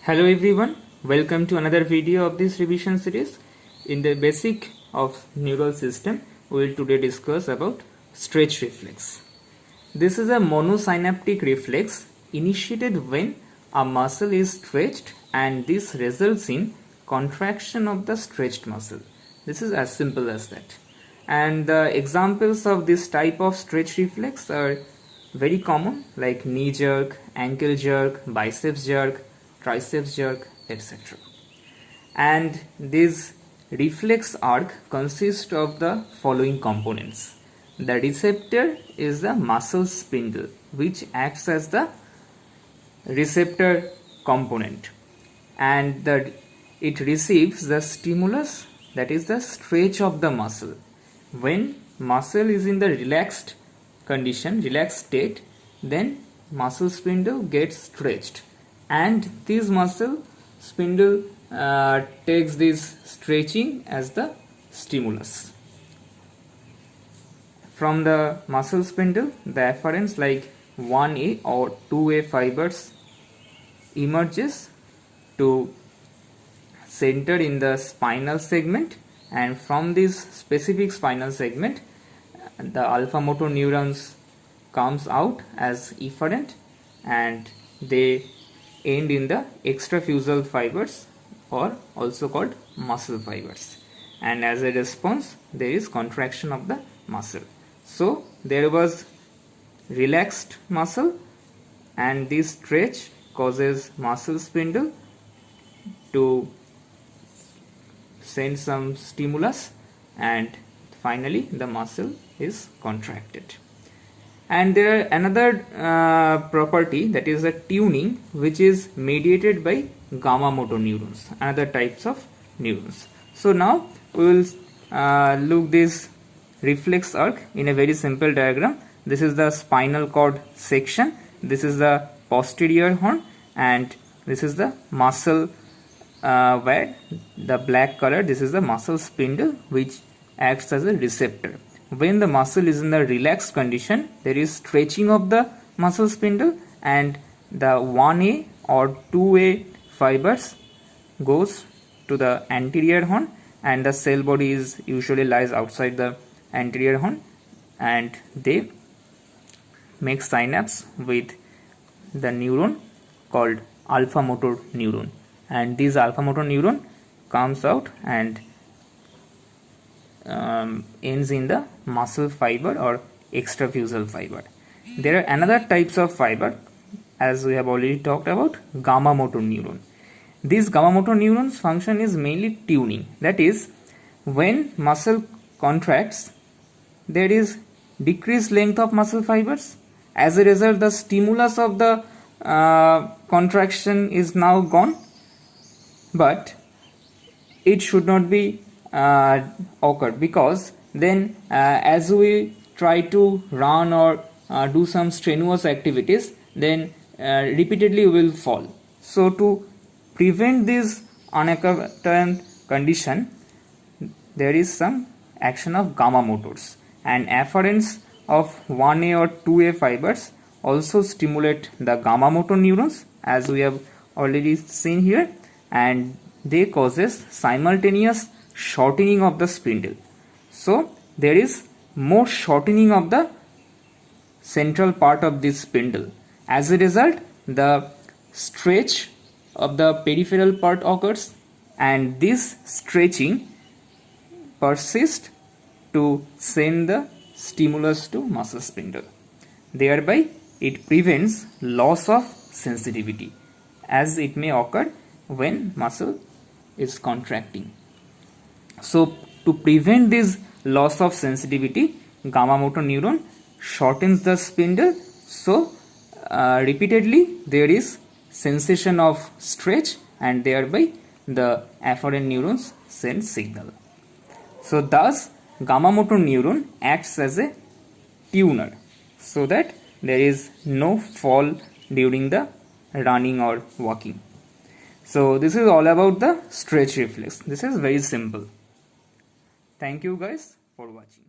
Hello everyone, welcome to another video of this revision series. In the basic of neural system, we will today discuss about stretch reflex. This is a monosynaptic reflex initiated when a muscle is stretched and this results in contraction of the stretched muscle. This is as simple as that. And the examples of this type of stretch reflex are very common, like knee jerk, ankle jerk, biceps jerk, triceps jerk, etc. And this reflex arc consists of the following components. The receptor is the muscle spindle, which acts as the receptor component, and it receives the stimulus, that is the stretch of the muscle. When muscle is in the relaxed condition, relaxed state, then muscle spindle gets stretched, and this muscle spindle takes this stretching as the stimulus. From the muscle spindle, the afferents like 1A or 2A fibers emerges to center in the spinal segment, and from this specific spinal segment the alpha motor neurons comes out as efferent, and they end in the extrafusal fibers, or also called muscle fibers, and as a response there is contraction of the muscle. So there was relaxed muscle, and this stretch causes muscle spindle to send some stimulus, and finally the muscle is contracted. And there are another property, that is a tuning, which is mediated by gamma motor neurons, another types of neurons. So now we will look this reflex arc in a very simple diagram. This is the spinal cord section, this is the posterior horn, and this is the muscle where the black color, this is the muscle spindle, which acts as a receptor. When the muscle is in the relaxed condition, there is stretching of the muscle spindle, and the 1A or 2A fibers goes to the anterior horn, and the cell body is usually lies outside the anterior horn, and they make synapse with the neuron called alpha motor neuron, and this alpha motor neuron comes out and ends in the muscle fiber or extrafusal fiber. There are another types of fiber, as we have already talked about, gamma motor neuron. This gamma motor neurons function is mainly tuning, that is, when muscle contracts there is decreased length of muscle fibers. As a result, the stimulus of the contraction is now gone, but it should not be occurred, because then as we try to run or do some strenuous activities, then repeatedly we will fall. So to prevent this unaccustomed condition, there is some action of gamma motors, and afferents of 1A or 2A fibers also stimulate the gamma motor neurons, as we have already seen here, and they causes simultaneous shortening of the spindle. So there is more shortening of the central part of this spindle. As a result, the stretch of the peripheral part occurs, and this stretching persists to send the stimulus to muscle spindle. Thereby it prevents loss of sensitivity, as it may occur when muscle is contracting. So to prevent this loss of sensitivity, gamma motor neuron shortens the spindle, so repeatedly there is sensation of stretch, and thereby the afferent neurons send signal. So thus gamma motor neuron acts as a tuner, so that there is no fall during the running or walking. So this is all about the stretch reflex. This is very simple. Thank you guys for watching.